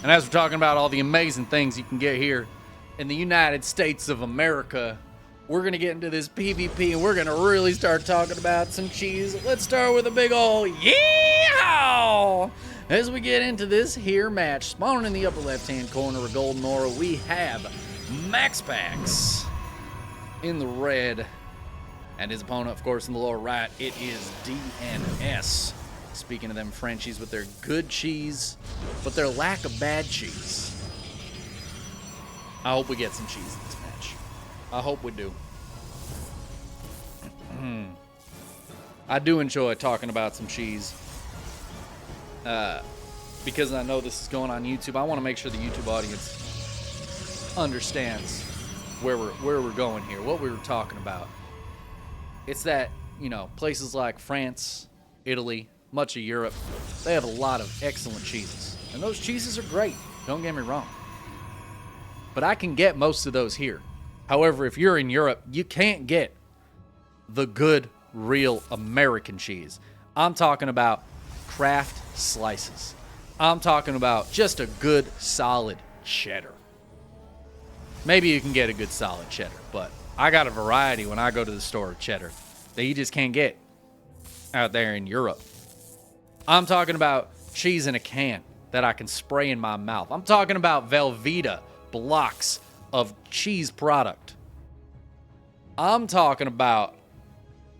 And as we're talking about all the amazing things you can get here in the United States of America, we're going to get into this PvP and we're going to really start talking about some cheese. Let's start with a big ol' yeehaw! As we get into this here match, spawning in the upper left-hand corner of Golden Aura, we have MaxPax in the red. And his opponent, of course, in the lower right, it is DnS. Speaking of them Frenchies with their good cheese, but their lack of bad cheese. I hope we get some cheese in this match. I hope we do. I do enjoy talking about some cheese. Because I know this is going on YouTube. I want to make sure the YouTube audience understands where we're going here, what we were talking about. It's that, you know, places like France, Italy, much of Europe, they have a lot of excellent cheeses. And those cheeses are great, don't get me wrong. But I can get most of those here. However, if you're in Europe, you can't get the good, real American cheese. I'm talking about Kraft slices. I'm talking about just a good, solid cheddar. Maybe you can get a good, solid cheddar, but I got a variety when I go to the store of cheddar that you just can't get out there in Europe. I'm talking about cheese in a can that I can spray in my mouth. I'm talking about Velveeta blocks of cheese product. I'm talking about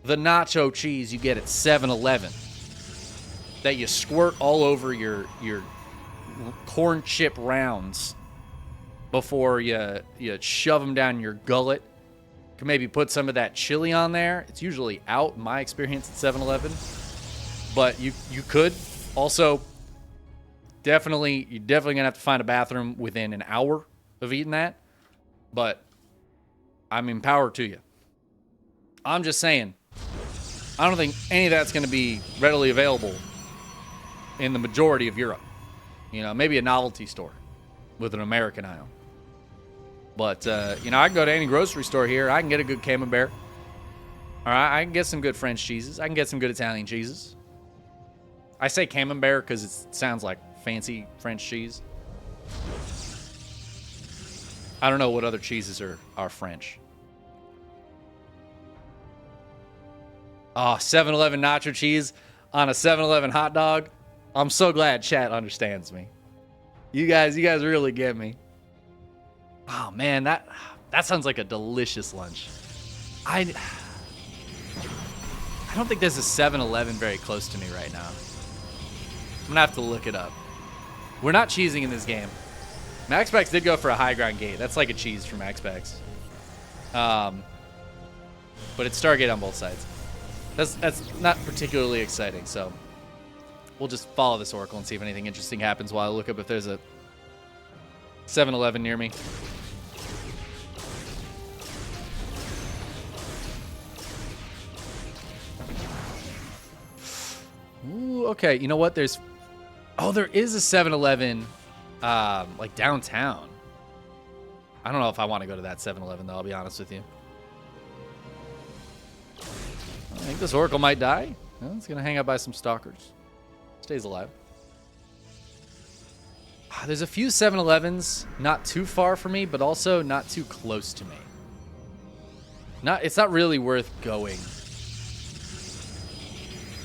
the nacho cheese you get at 7-Eleven that you squirt all over your corn chip rounds before you shove them down your gullet. You can maybe put some of that chili on there. It's usually out, in my experience, at 7-Eleven. But you could also you're definitely gonna have to find a bathroom within an hour of eating that. But I mean, power to you. I'm just saying, I don't think any of that's gonna be readily available in the majority of Europe. You know, maybe a novelty store with an American aisle. But you know, I can go to any grocery store here. I can get a good Camembert. All right, I can get some good French cheeses. I can get some good Italian cheeses. I say Camembert because it sounds like fancy French cheese. I don't know what other cheeses are French. Oh, 7-Eleven nacho cheese on a 7-Eleven hot dog. I'm so glad chat understands me. You guys really get me. Oh man, that sounds like a delicious lunch. I don't think there's a 7-Eleven very close to me right now. I'm gonna have to look it up. We're not cheesing in this game. MaxPax did go for a high ground gate. That's like a cheese for MaxPax. But it's Stargate on both sides. That's not particularly exciting, so we'll just follow this Oracle and see if anything interesting happens while I look up if there's a 7-Eleven near me. Ooh, okay, you know what? There is a 7-Eleven like downtown. I don't know if I want to go to that 7-Eleven though, I'll be honest with you. I think this Oracle might die. Well, it's gonna hang out by some stalkers. Stays alive. There's a few 7-Elevens not too far from me, but also not too close to me. It's not really worth going.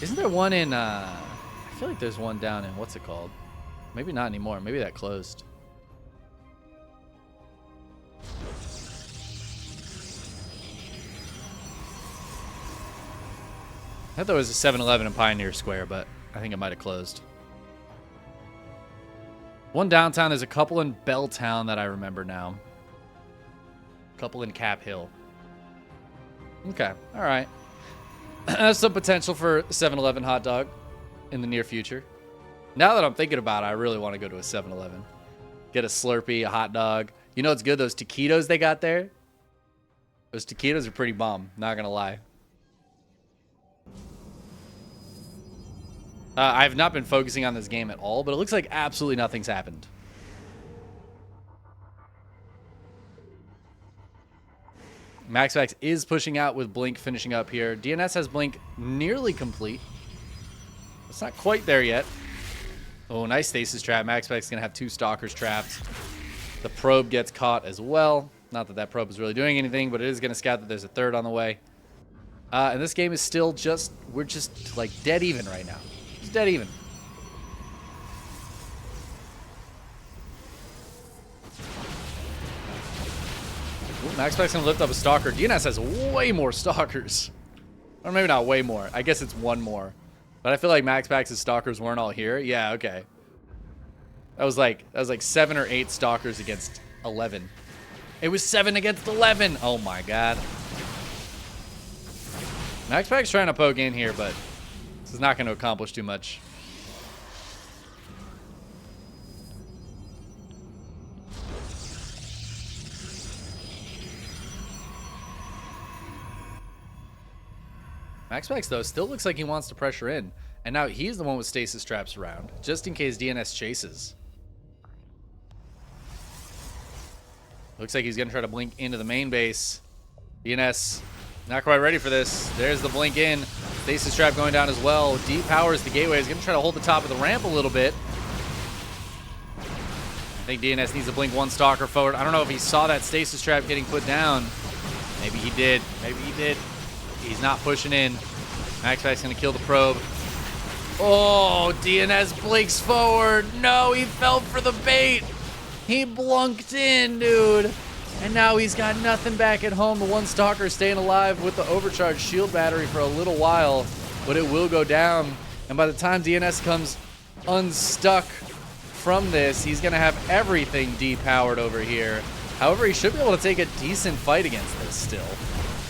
Isn't there one in, I feel like there's one down in, what's it called? Maybe not anymore. Maybe that closed. I thought there was a 7-Eleven in Pioneer Square, but I think it might have closed. One downtown, there's a couple in Belltown that I remember now. A couple in Cap Hill. Okay, all right. There's some potential for a 7-Eleven hot dog in the near future. Now that I'm thinking about it, I really want to go to a 7-Eleven. Get a Slurpee, a hot dog. You know what's good? Those taquitos they got there? Those taquitos are pretty bomb, not going to lie. I've not been focusing on this game at all, but it looks like absolutely nothing's happened. MaxPax is pushing out with Blink finishing up here. DnS has Blink nearly complete. It's not quite there yet. Oh, nice stasis trap. MaxPax's going to have 2 stalkers trapped. The probe gets caught as well. Not that that probe is really doing anything, but it is going to scout that there's a 3rd on the way. And this game is still just, we're just like dead even right now. Just dead even. Ooh, MaxPax's going to lift up a stalker. DnS has way more stalkers. Or maybe not way more. I guess it's 1 more. But I feel like MaxPax's stalkers weren't all here. Yeah, okay. That was like 7 or 8 stalkers against 11. It was 7 against 11. Oh my god. MaxPax's trying to poke in here, but this is not going to accomplish too much. MaxPax, though, still looks like he wants to pressure in. And now he's the one with stasis traps around, just in case DnS chases. Looks like he's going to try to blink into the main base. DnS not quite ready for this. There's the blink in. Stasis trap going down as well. Depowers the gateway. He's going to try to hold the top of the ramp a little bit. I think DnS needs to blink 1 stalker forward. I don't know if he saw that stasis trap getting put down. Maybe he did. Maybe he did. He's not pushing in. MaxPax's going to kill the probe. Oh, DnS blinks forward. No, he fell for the bait. He blunked in, dude. And now he's got nothing back at home. The 1 stalker staying alive with the overcharged shield battery for a little while, but it will go down. And by the time DnS comes unstuck from this, he's going to have everything depowered over here. However, he should be able to take a decent fight against this still.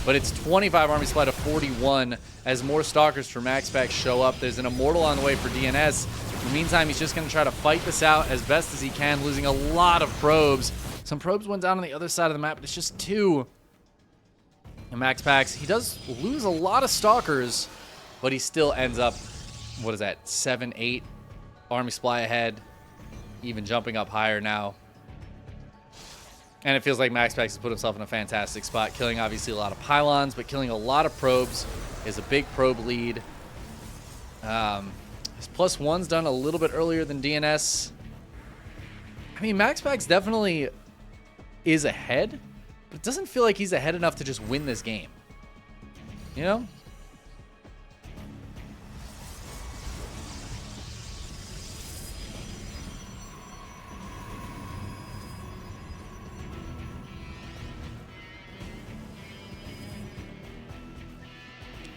But it's 25 army supply to 41 as more stalkers for MaxPax show up. There's an immortal on the way for DnS. In the meantime, he's just going to try to fight this out as best as he can, losing a lot of probes. Some probes went down on the other side of the map, but it's just 2. And MaxPax, he does lose a lot of stalkers, but he still ends up, what is that, 7, 8 army supply ahead, even jumping up higher now. And it feels like MaxPax has put himself in a fantastic spot, killing obviously a lot of pylons, but killing a lot of probes is a big probe lead. His +1's done a little bit earlier than DnS. I mean, MaxPax definitely is ahead, but it doesn't feel like he's ahead enough to just win this game. You know?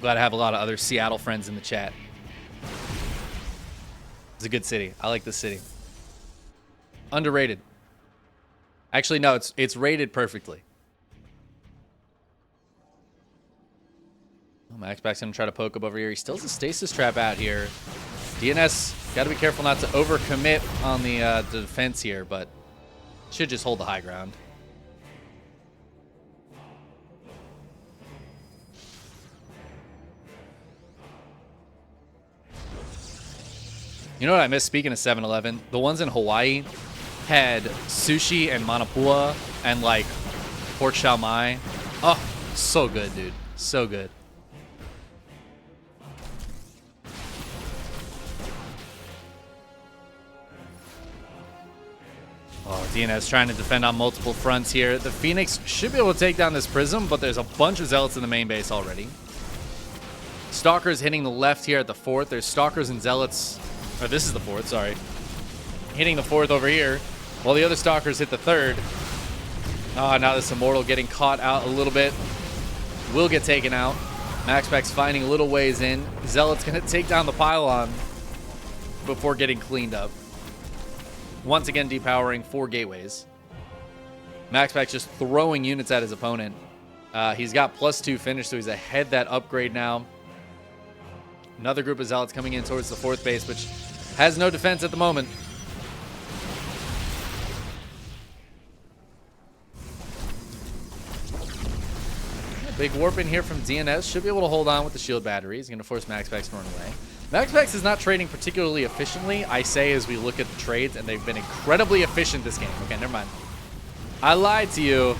Glad to have a lot of other Seattle friends in the chat. It's a good city. I like this city. Underrated. Actually, no, it's rated perfectly. Oh, MaxPax's gonna try to poke up over here. He still has a stasis trap out here. DnS got to be careful not to overcommit on the defense here, but should just hold the high ground. You know what I miss, speaking of 7-Eleven? The ones in Hawaii had sushi and manapua and like pork chow mai. Oh, so good, dude. So good. Oh, DnS trying to defend on multiple fronts here. The Phoenix should be able to take down this Prism, but there's a bunch of Zealots in the main base already. Stalkers hitting the left here at the 4th. There's Stalkers and Zealots. Or this is the 4th, sorry. Hitting the 4th over here, while the other Stalkers hit the 3rd. Oh, now this Immortal getting caught out a little bit. Will get taken out. MaxPax finding a little ways in. Zealot's going to take down the pylon before getting cleaned up. Once again, depowering 4 gateways. MaxPax just throwing units at his opponent. He's got +2 finish, so he's ahead that upgrade now. Another group of Zealots coming in towards the 4th base, which has no defense at the moment. Big warp in here from DnS. Should be able to hold on with the shield battery. He's going to force MaxPax to run away. MaxPax is not trading particularly efficiently, I say, as we look at the trades, and they've been incredibly efficient this game. Okay, never mind. I lied to you.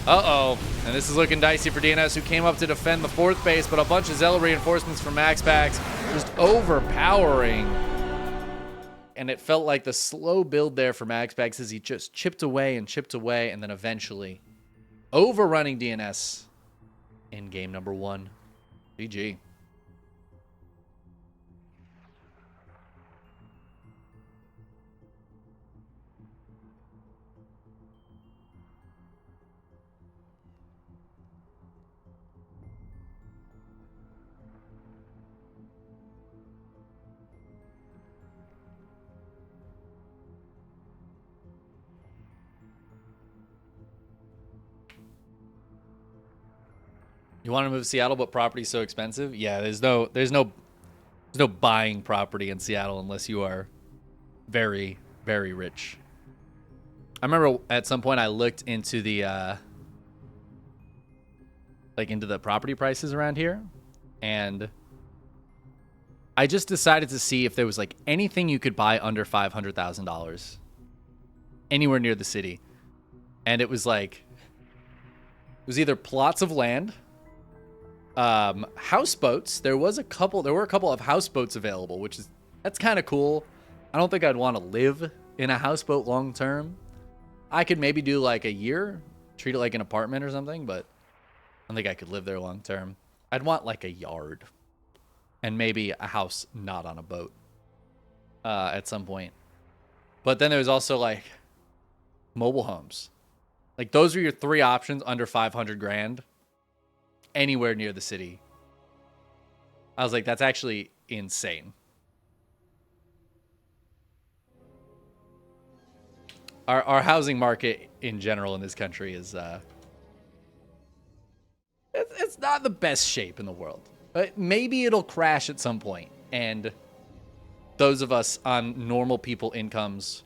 Uh-oh. And this is looking dicey for DnS, who came up to defend the 4th base, but a bunch of Zealot reinforcements from MaxPax just overpowering And it felt like the slow build there for MaxPax as he just chipped away, and then eventually overrunning DnS in game number 1. GG. You want to move to Seattle, but property's so expensive? Yeah, there's no buying property in Seattle unless you are very, very rich. I remember at some point I looked into the into the property prices around here, and I just decided to see if there was like anything you could buy under $500,000 anywhere near the city. And it was either plots of land, houseboats. There were a couple of houseboats available, that's kind of cool. I don't think I'd want to live in a houseboat long term. I could maybe do like a year, treat it like an apartment or something, but I don't think I could live there long term. I'd want like a yard and maybe a house not on a boat at some point. But then there's also like mobile homes. Like those are your 3 options under 500 grand anywhere near the city. I was like, that's actually insane. Our housing market in general in this country is it's not the best shape in the world. But maybe it'll crash at some point, and those of us on normal people incomes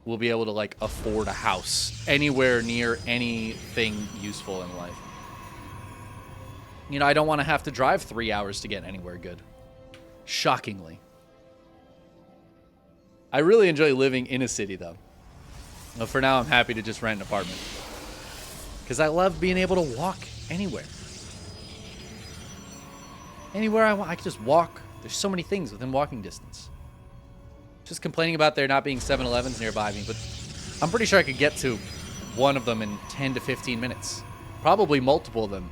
will be able to like afford a house anywhere near anything useful in life. You know, I don't want to have to drive 3 hours to get anywhere good. Shockingly. I really enjoy living in a city, though. But for now, I'm happy to just rent an apartment. Because I love being able to walk anywhere. Anywhere I want, I can just walk. There's so many things within walking distance. Just complaining about there not being 7-Elevens nearby me, but I'm pretty sure I could get to one of them in 10 to 15 minutes. Probably multiple of them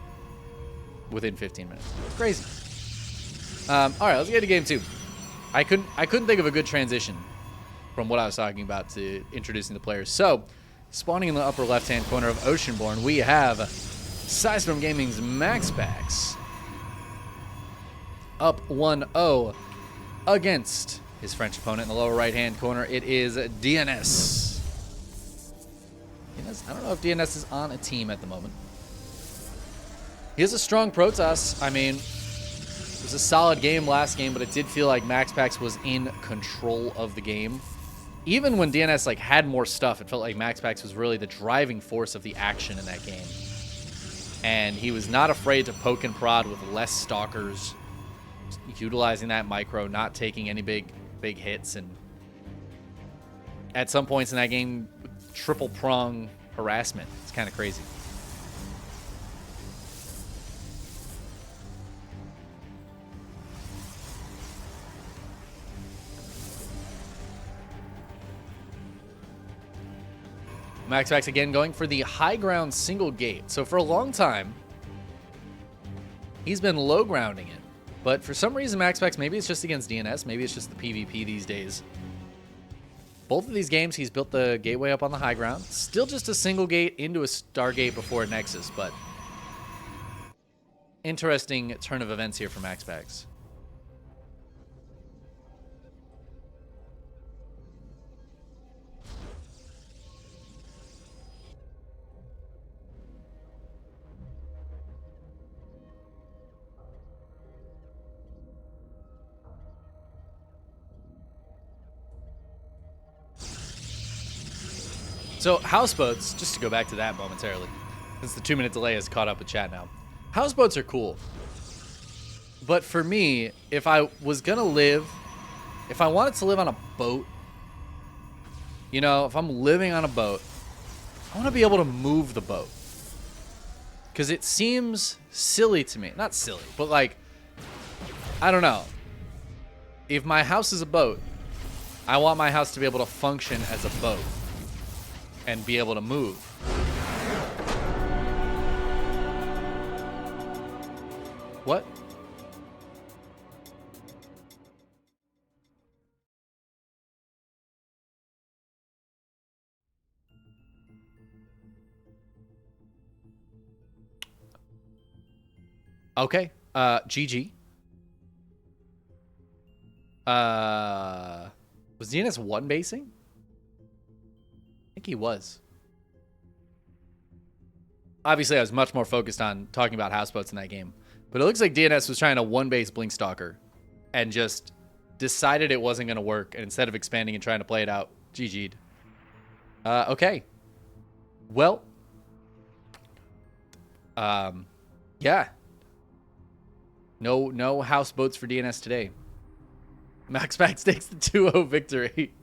within 15 minutes. It's crazy. All right, let's get to game 2. I couldn't think of a good transition from what I was talking about to introducing the players. So, spawning in the upper left-hand corner of Oceanborn, we have System Gaming's MaxPax up 1-0 against his French opponent in the lower right-hand corner. It is DnS. I don't know if DnS is on a team at the moment. He has a strong Protoss. I mean, it was a solid game last game, but it did feel like MaxPax was in control of the game. Even when DnS like had more stuff, it felt like MaxPax was really the driving force of the action in that game. And he was not afraid to poke and prod with less stalkers, utilizing that micro, not taking any big hits, and at some points in that game, triple prong harassment. It's kind of crazy. MaxPax again going for the high ground single gate. So for a long time, he's been low grounding it. But for some reason, MaxPax, maybe it's just against DnS, maybe it's just the PvP these days. Both of these games, he's built the gateway up on the high ground. Still just a single gate into a Stargate before a Nexus, but interesting turn of events here for MaxPax. So, houseboats, just to go back to that momentarily, since the 2-minute delay has caught up with chat now. Houseboats are cool. But for me, if I wanted to live on a boat, you know, if I'm living on a boat, I want to be able to move the boat. Because it seems silly to me. Not silly, but like, I don't know. If my house is a boat, I want my house to be able to function as a boat and be able to move. What? Okay. GG. Was DNS one basing? I think he was. Obviously, I was much more focused on talking about houseboats in that game. But it looks like DNS was trying to one-base Blinkstalker and just decided it wasn't going to work. And instead of expanding and trying to play it out, GG'd. Okay. Well. Yeah. No houseboats for DNS today. MaxPax takes the 2-0 victory.